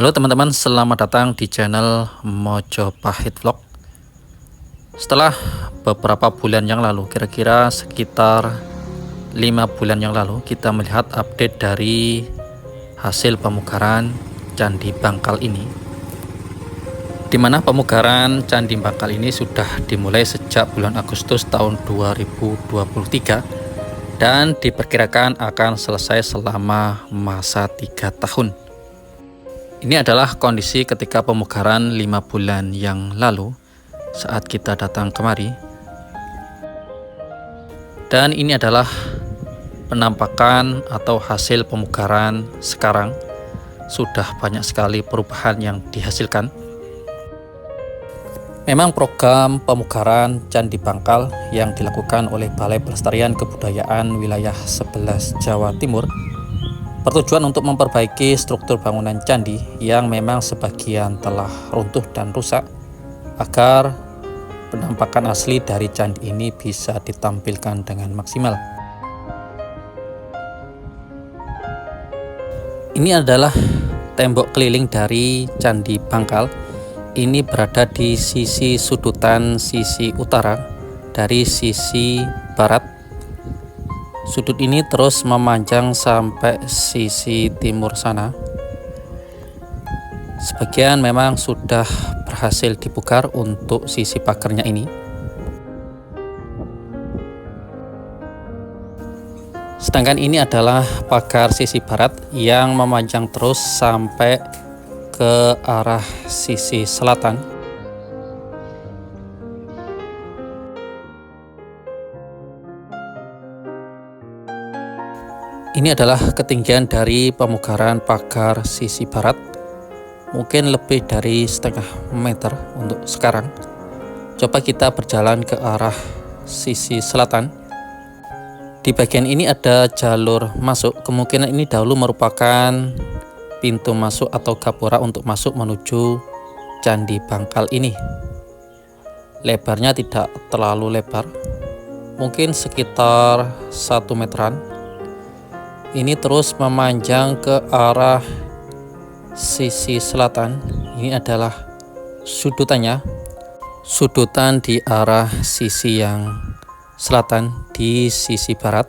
Halo teman-teman, selamat datang di channel Mojopahit Vlog. Setelah beberapa bulan yang lalu, kira-kira sekitar 5 bulan yang lalu, kita melihat update dari hasil pemugaran Candi Bangkal ini, di mana pemugaran Candi Bangkal ini sudah dimulai sejak bulan Agustus tahun 2023 dan diperkirakan akan selesai selama masa 3 tahun. Ini adalah kondisi ketika pemugaran 5 bulan yang lalu saat kita datang kemari. Dan ini adalah penampakan atau hasil pemugaran sekarang. Sudah banyak sekali perubahan yang dihasilkan. Memang program pemugaran Candi Bangkal yang dilakukan oleh Balai Pelestarian Kebudayaan Wilayah 11 Jawa Timur bertujuan untuk memperbaiki struktur bangunan candi yang memang sebagian telah runtuh dan rusak agar penampakan asli dari candi ini bisa ditampilkan dengan maksimal. Ini adalah tembok keliling dari Candi Bangkal. Ini berada di sisi sudutan sisi utara dari sisi barat. Sudut ini terus memanjang sampai sisi timur sana. Sebagian memang sudah berhasil dipugar untuk sisi pagarnya ini. Sedangkan ini adalah pagar sisi barat yang memanjang terus sampai ke arah sisi selatan. Ini adalah ketinggian dari pemugaran pagar sisi barat, mungkin lebih dari setengah meter untuk sekarang. Coba kita berjalan ke arah sisi selatan. Di bagian ini ada jalur masuk, kemungkinan ini dahulu merupakan pintu masuk atau gapura untuk masuk menuju Candi Bangkal ini. Lebarnya tidak terlalu lebar, mungkin sekitar 1 meteran. Ini terus memanjang ke arah sisi selatan. Ini adalah sudutannya. Sudutan di arah sisi yang selatan di sisi barat.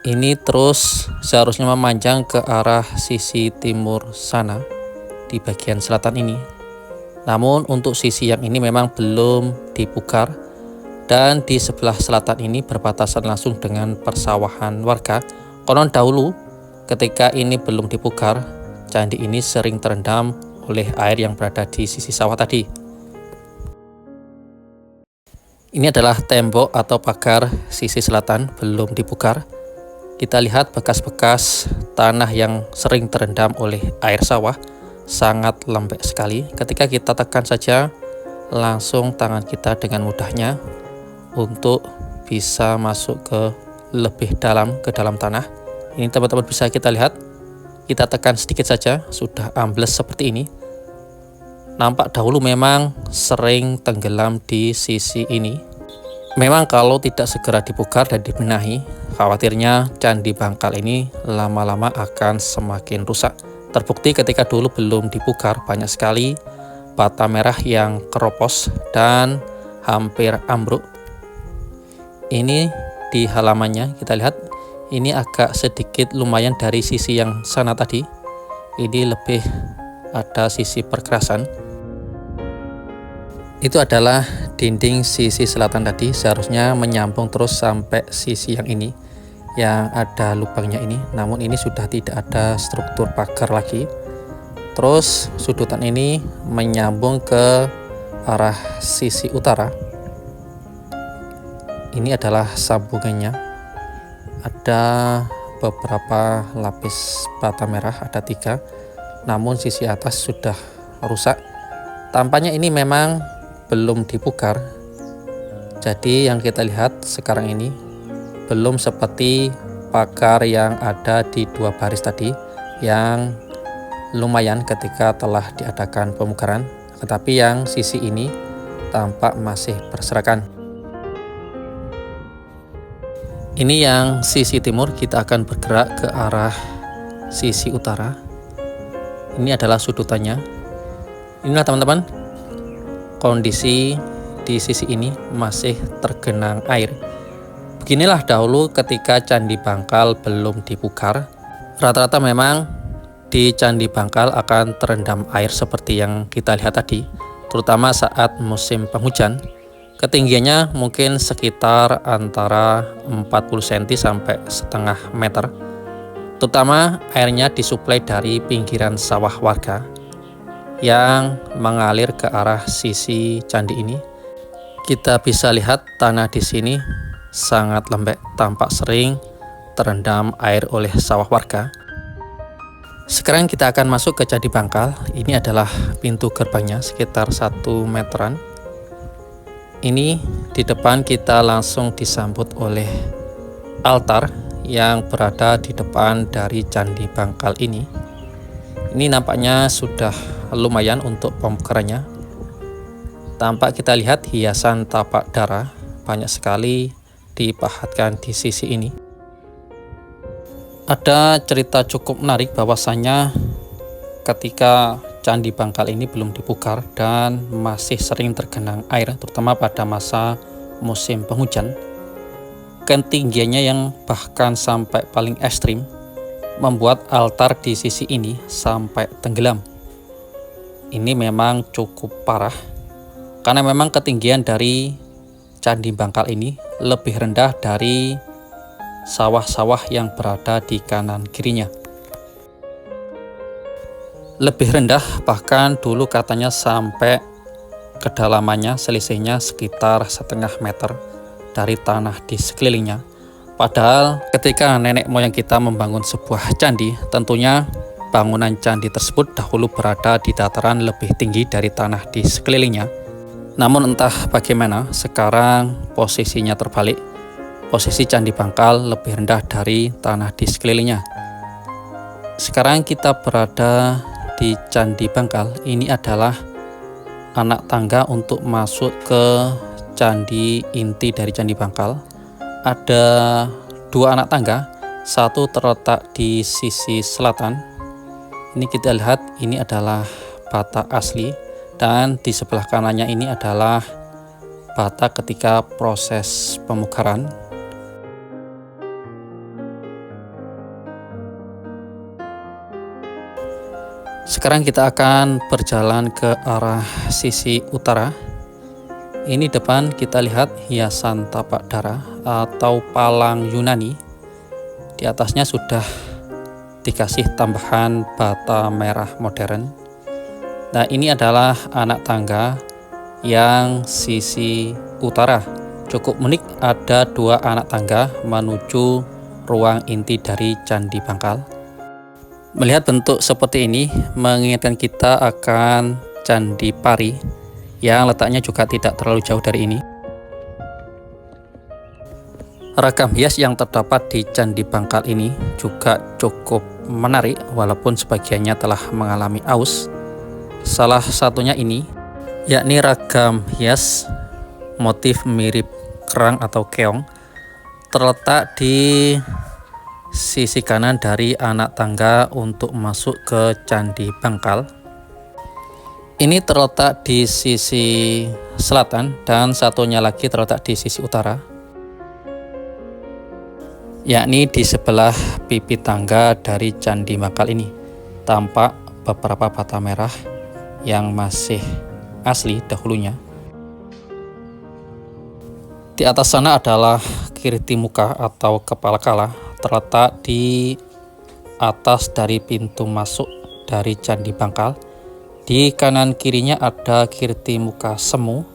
Ini terus seharusnya memanjang ke arah sisi timur sana di bagian selatan ini. Namun untuk sisi yang ini memang belum dipugar. Dan di sebelah selatan ini berbatasan langsung dengan persawahan warga. Konon dahulu ketika ini belum dipugar, candi ini sering terendam oleh air yang berada di sisi sawah tadi. Ini adalah tembok atau pagar sisi selatan belum dipugar. Kita lihat bekas-bekas tanah yang sering terendam oleh air sawah, sangat lembek sekali. Ketika kita tekan saja, langsung tangan kita dengan mudahnya untuk bisa masuk ke lebih dalam ke dalam tanah. Ini teman-teman bisa kita lihat, kita tekan sedikit saja sudah ambles seperti ini. Nampak dahulu memang sering tenggelam di sisi ini. Memang kalau tidak segera dipugar dan dibenahi, khawatirnya Candi Bangkal ini lama-lama akan semakin rusak. Terbukti ketika dulu belum dipugar, banyak sekali bata merah yang keropos dan hampir ambruk. Ini di halamannya kita lihat, ini agak sedikit lumayan dari sisi yang sana tadi. Ini lebih ada sisi perkerasan. Itu adalah dinding sisi selatan tadi, seharusnya menyambung terus sampai sisi yang ini, yang ada lubangnya ini. Namun ini sudah tidak ada struktur pagar lagi. Terus sudutan ini menyambung ke arah sisi utara. Ini adalah sambungannya. Ada beberapa lapis bata merah, ada 3. Namun sisi atas sudah rusak. Tampaknya ini memang belum dipugar. Jadi yang kita lihat sekarang ini belum seperti pagar yang ada di 2 baris tadi, yang lumayan ketika telah diadakan pemugaran. Tetapi yang sisi ini tampak masih berserakan. Ini yang sisi timur, kita akan bergerak ke arah sisi utara. Ini adalah sudutannya. Inilah teman-teman, kondisi di sisi ini masih tergenang air. Beginilah dahulu ketika Candi Bangkal belum dibongkar. Rata-rata memang di Candi Bangkal akan terendam air seperti yang kita lihat tadi, terutama saat musim penghujan. Ketinggiannya mungkin sekitar antara 40 cm sampai setengah meter. Terutama airnya disuplai dari pinggiran sawah warga yang mengalir ke arah sisi candi ini. Kita bisa lihat tanah di sini sangat lembek, tampak sering terendam air oleh sawah warga. Sekarang kita akan masuk ke Candi Bangkal. Ini adalah pintu gerbangnya sekitar 1 meteran. Ini di depan kita langsung disambut oleh altar yang berada di depan dari Candi Bangkal ini. Ini nampaknya sudah lumayan untuk pembukarannya. Tampak kita lihat hiasan tapak dara banyak sekali dipahatkan di sisi ini. Ada cerita cukup menarik bahwasannya ketika Candi Bangkal ini belum dibongkar dan masih sering tergenang air, terutama pada masa musim penghujan. Ketinggiannya yang bahkan sampai paling ekstrim membuat altar di sisi ini sampai tenggelam. Ini memang cukup parah karena memang ketinggian dari Candi Bangkal ini lebih rendah dari sawah-sawah yang berada di kanan kirinya. Lebih rendah, bahkan dulu katanya sampai kedalamannya selisihnya sekitar setengah meter dari tanah di sekelilingnya. Padahal ketika nenek moyang kita membangun sebuah candi, tentunya bangunan candi tersebut dahulu berada di dataran lebih tinggi dari tanah di sekelilingnya. Namun entah bagaimana, sekarang posisinya terbalik. Posisi Candi Bangkal lebih rendah dari tanah di sekelilingnya. Sekarang kita berada di Candi Bangkal. Ini adalah anak tangga untuk masuk ke candi inti dari Candi Bangkal. Ada 2 anak tangga, satu terletak di sisi selatan. Ini kita lihat, ini adalah bata asli, dan di sebelah kanannya ini adalah bata ketika proses pemugaran. Sekarang kita akan berjalan ke arah sisi utara. Ini depan kita lihat hiasan tapak dara atau palang Yunani. Di atasnya sudah dikasih tambahan bata merah modern. Nah, ini adalah anak tangga yang sisi utara. Cukup unik, ada 2 anak tangga menuju ruang inti dari Candi Bangkal. Melihat bentuk seperti ini mengingatkan kita akan Candi Pari yang letaknya juga tidak terlalu jauh dari ini. Ragam hias yang terdapat di Candi Bangkal ini juga cukup menarik walaupun sebagiannya telah mengalami aus. Salah satunya ini, yakni ragam hias motif mirip kerang atau keong, terletak di sisi kanan dari anak tangga untuk masuk ke Candi Bangkal. Ini terletak di sisi selatan dan satunya lagi terletak di sisi utara, yakni di sebelah pipi tangga dari Candi Bangkal ini. Tampak beberapa bata merah yang masih asli dahulunya. Di atas sana adalah kirti muka atau kepala kala, terletak di atas dari pintu masuk dari Candi Bangkal. Di kanan kirinya ada kirti muka semu,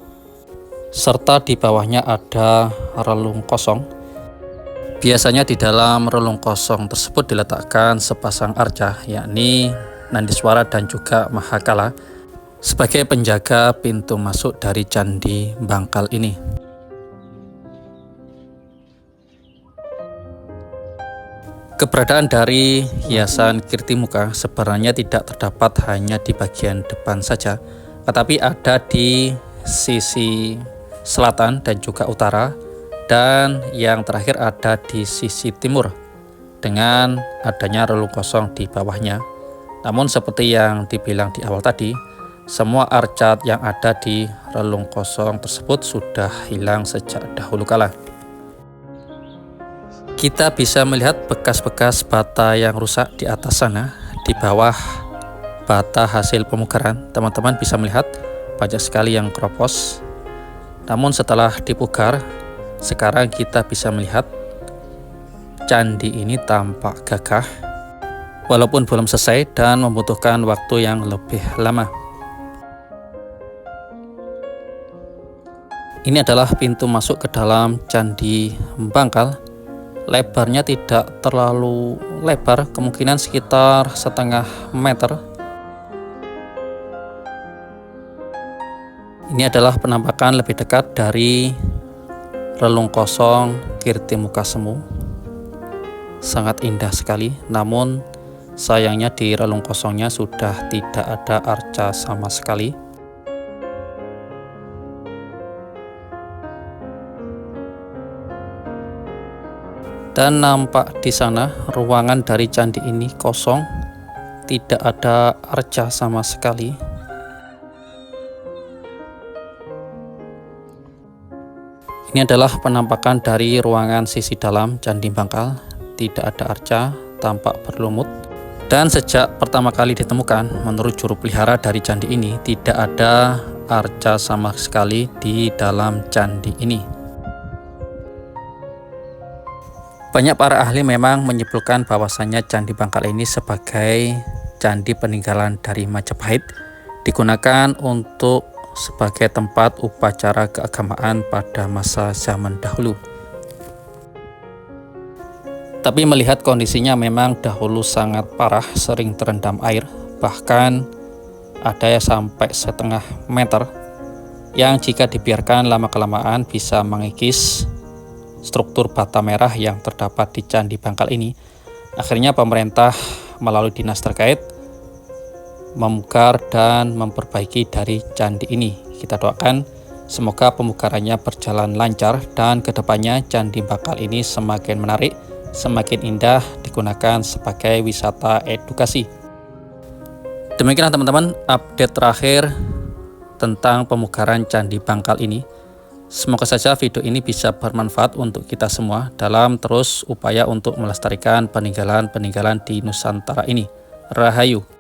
serta di bawahnya ada relung kosong. Biasanya di dalam relung kosong tersebut diletakkan sepasang arca, yakni Nandiswara dan juga Mahakala, sebagai penjaga pintu masuk dari Candi Bangkal ini. Keberadaan dari hiasan kirti muka sebenarnya tidak terdapat hanya di bagian depan saja, tetapi ada di sisi selatan dan juga utara, dan yang terakhir ada di sisi timur dengan adanya relung kosong di bawahnya. Namun seperti yang dibilang di awal tadi, semua arca yang ada di relung kosong tersebut sudah hilang sejak dahulu kala. Kita bisa melihat bekas-bekas bata yang rusak di atas sana. Di bawah bata hasil pemugaran, teman-teman bisa melihat banyak sekali yang keropos. Namun setelah dipugar, sekarang kita bisa melihat candi ini tampak gagah, walaupun belum selesai dan membutuhkan waktu yang lebih lama. Ini adalah pintu masuk ke dalam Candi Bangkal. Lebarnya tidak terlalu lebar, kemungkinan sekitar setengah meter. Ini adalah penampakan lebih dekat dari relung kosong Kirtimukasemu. Sangat indah sekali, namun sayangnya di relung kosongnya sudah tidak ada arca sama sekali. Dan nampak di sana ruangan dari candi ini kosong, tidak ada arca sama sekali. Ini adalah penampakan dari ruangan sisi dalam Candi Bangkal. Tidak ada arca, tampak berlumut. Dan sejak pertama kali ditemukan, menurut juru pelihara dari candi ini, tidak ada arca sama sekali di dalam candi ini. Banyak para ahli memang menyimpulkan bahwasannya Candi Bangkal ini sebagai candi peninggalan dari Majapahit, digunakan untuk sebagai tempat upacara keagamaan pada masa zaman dahulu. Tapi melihat kondisinya memang dahulu sangat parah, sering terendam air, bahkan ada yang sampai setengah meter, yang jika dibiarkan lama-kelamaan bisa mengikis struktur bata merah yang terdapat di Candi Bangkal ini. Akhirnya pemerintah melalui dinas terkait memugar dan memperbaiki dari candi ini. Kita doakan semoga pemugarannya berjalan lancar dan kedepannya Candi Bangkal ini semakin menarik, semakin indah, digunakan sebagai wisata edukasi. Demikianlah teman-teman update terakhir tentang pemugaran Candi Bangkal ini. Semoga saja video ini bisa bermanfaat untuk kita semua dalam terus upaya untuk melestarikan peninggalan-peninggalan di Nusantara ini. Rahayu.